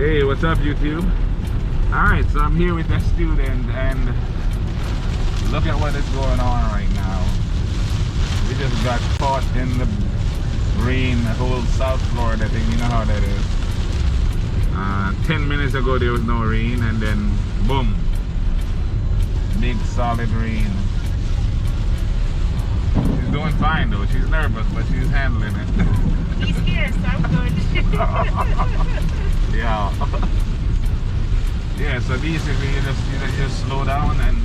Hey, what's up, YouTube? Alright, so I'm here with a student, and look at what is going on right now. We just got caught in the rain, the whole South Florida thing. You know how that is. 10 minutes ago there was no rain, and then boom, big solid rain. She's doing fine though. She's nervous, but she's handling it. He's scared, so I'm good. Yeah. Yeah, so basically you just slow down, and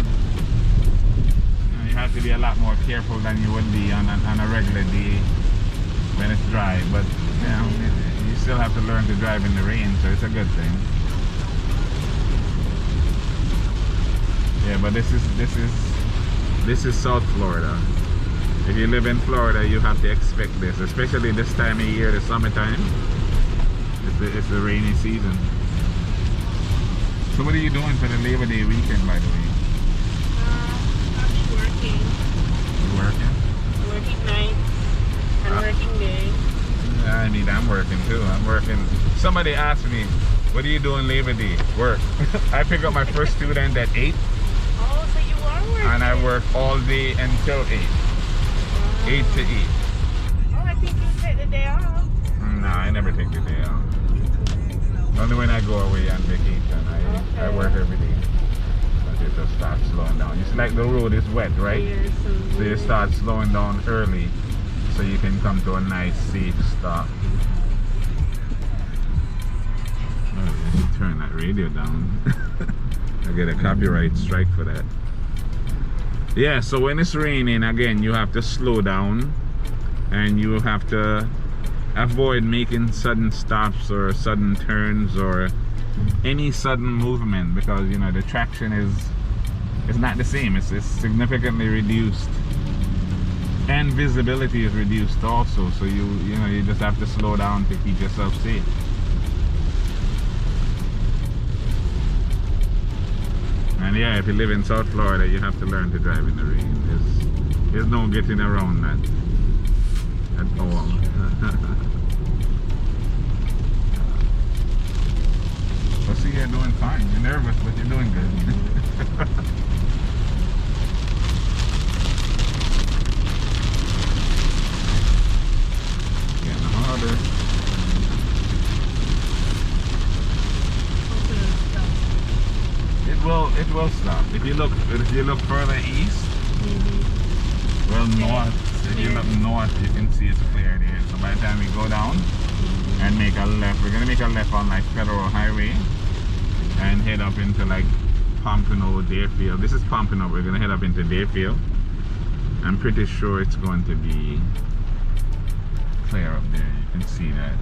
you have to be a lot more careful than you would be on a regular day when it's dry. But you still have to learn to drive in the rain, so it's a good thing. Yeah, but this is South Florida. If you live in Florida, you have to expect this, especially this time of year, the summertime. It's the rainy season. So what are you doing for the Labor Day weekend, by the way? I'll be working. You working? Working night and working day. I mean, I'm working too. I'm working. Somebody asked me, what are you doing Labor Day? Work. I pick up my first student at 8. Oh, so you are working? And I work all day until 8. 8 to 8. Oh, I think you take the day off. No, I never take the day off. Only when I go away on vacation. I work every day. But it just starts slowing down. It's like the road is wet, right? Yes, So you start slowing down early so you can come to a nice safe stop. Oh, you should turn that radio down. I get a copyright strike for that. Yeah, so when it's raining, again, you have to slow down, and you have to avoid making sudden stops or sudden turns or any sudden movement, because the traction is not the same. It's significantly reduced, and visibility is reduced also. So you just have to slow down to keep yourself safe. And yeah, if you live in South Florida, you have to learn to drive in the rain. There's no getting around that at all. Well, see, you're doing fine. You're nervous, but you're doing good. Getting harder. It will stop. If you look further east, well, north. If you look north, you can see it's clear there. So by the time we go down and make a left, we're gonna make a left on like Federal Highway and head up into like Pompano, Deerfield. This is Pompano. We're gonna head up into Deerfield. I'm pretty sure it's going to be clear up there. You can see that.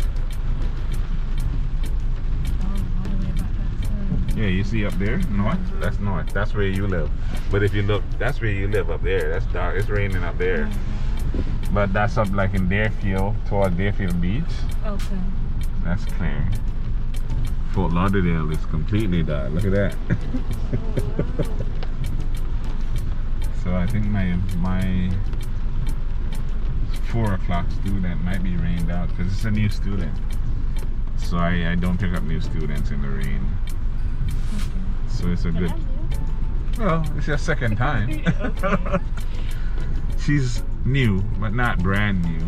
Yeah, you see up there, north? That's north. That's where you live. But if you look, that's where you live up there. That's dark. It's raining up there. But that's up like in Deerfield, toward Deerfield Beach. Okay. That's clear. Fort Lauderdale is completely dark. Look at that. So I think my 4 o'clock student might be rained out because it's a new student. So I don't pick up new students in the rain. So it's a good. Well, it's your second time. She's new, but not brand new.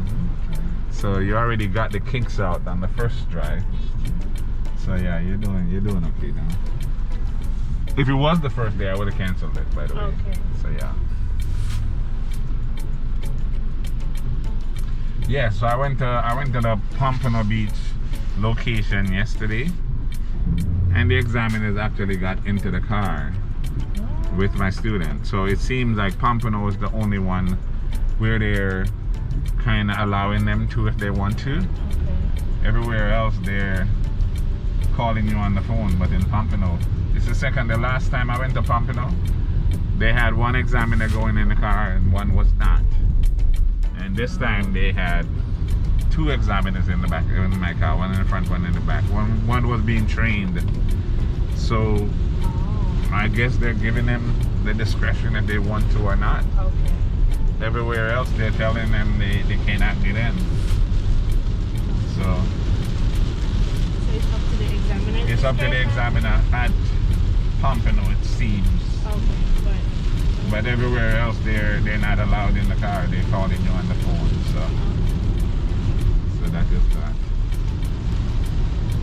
So you already got the kinks out on the first drive. So yeah, you're doing okay now. If it was the first day, I would have canceled it, by the way. Okay. So yeah. Yeah, so I went to the Pompano Beach location yesterday, and the examiners actually got into the car with my student. So it seems like Pompano is the only one where they're kind of allowing them to if they want to. Okay. Everywhere else they're calling you on the phone, but in Pompano, it's the last time I went to Pompano, they had one examiner going in the car and one was not. And this time they had 2 examiners in the back in my car, one in the front, one in the back. One was being trained. So I guess they're giving them the discretion if they want to or not. Okay. Everywhere else they're telling them they cannot get in. So So it's up to the examiner? It's up to the examiner at Pompano, it seems. Okay, But everywhere else, they're not allowed in the car. They're calling you on the phone. So that is that.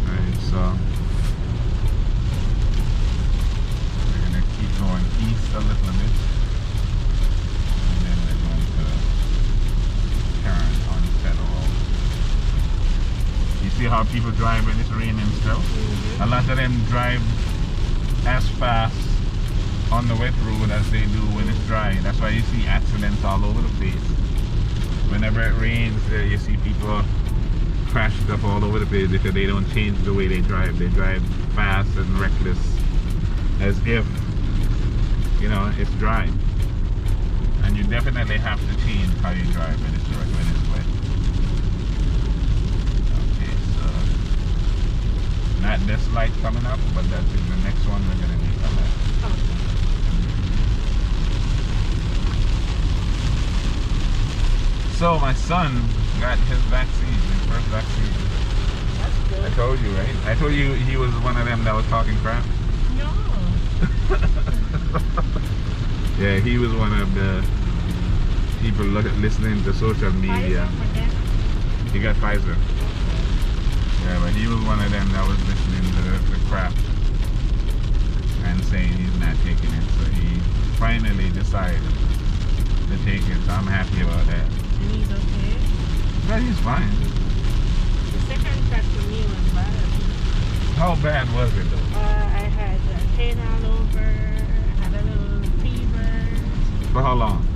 Alright, so we're gonna keep going east a little bit, and then we're going to turn on Federal. You see how people drive when it's raining still? A lot of them drive as fast on the wet road as they do when it's dry. That's why you see accidents all over the place. Whenever it rains, you see people crash stuff all over the place because they don't change the way they drive. They drive fast and reckless as if, you know, it's dry. And you definitely have to change how you drive when it's wet. Okay, so not this light coming up, but that's in the next one we're gonna need a light. So my son got his vaccine, his first vaccine. that's good. I told you, right? I told you he was one of them that was talking crap. No. Yeah, he was one of the people listening to social media. Pfizer, Moderna? He got Pfizer. Yeah, but he was one of them that was listening to the crap and saying he's not taking it. So he finally decided to take it. So I'm happy about that. And he's okay? But he's fine. The second shot for me was bad. How bad was it though? I had pain all over, I had a little fever. For how long?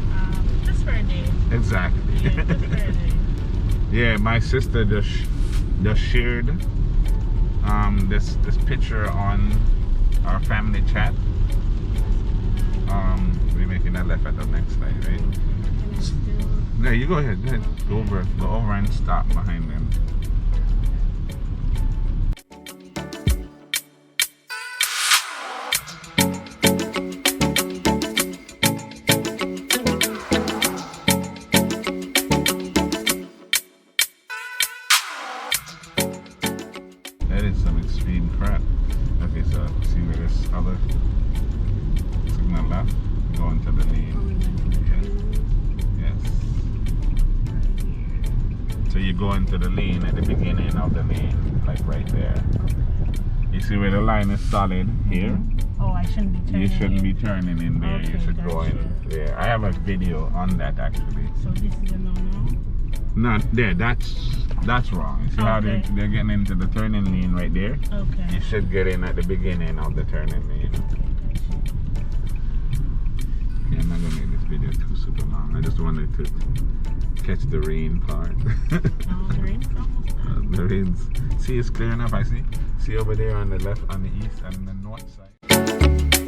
Just for a day. Exactly. Yeah, just for a day. Yeah, my sister just shared this picture on our family chat. We're making that left at the next slide, right? Can I still? No, you go ahead. Go over and stop behind them. That is some extreme crap. Okay, so see where this other signal left? Go into the lane. Yes. So you go into the lane at the beginning of the lane, like right there. You see where the line is solid here? Oh, I shouldn't be turning. You shouldn't in. be turning in there. You Okay, should go in gotcha. there. I have a video on that actually. So this is a no-no? Not there. That's wrong. You see how Okay. they're getting into the turning lane right there? Okay. You should get in at the beginning of the turning lane. Yeah, I'm not gonna make this video too super long. I just wanted to catch the rain part. No, the rain's almost done. The rain's. See, it's clear enough. I see. See over there on the left, on the east, and the north side.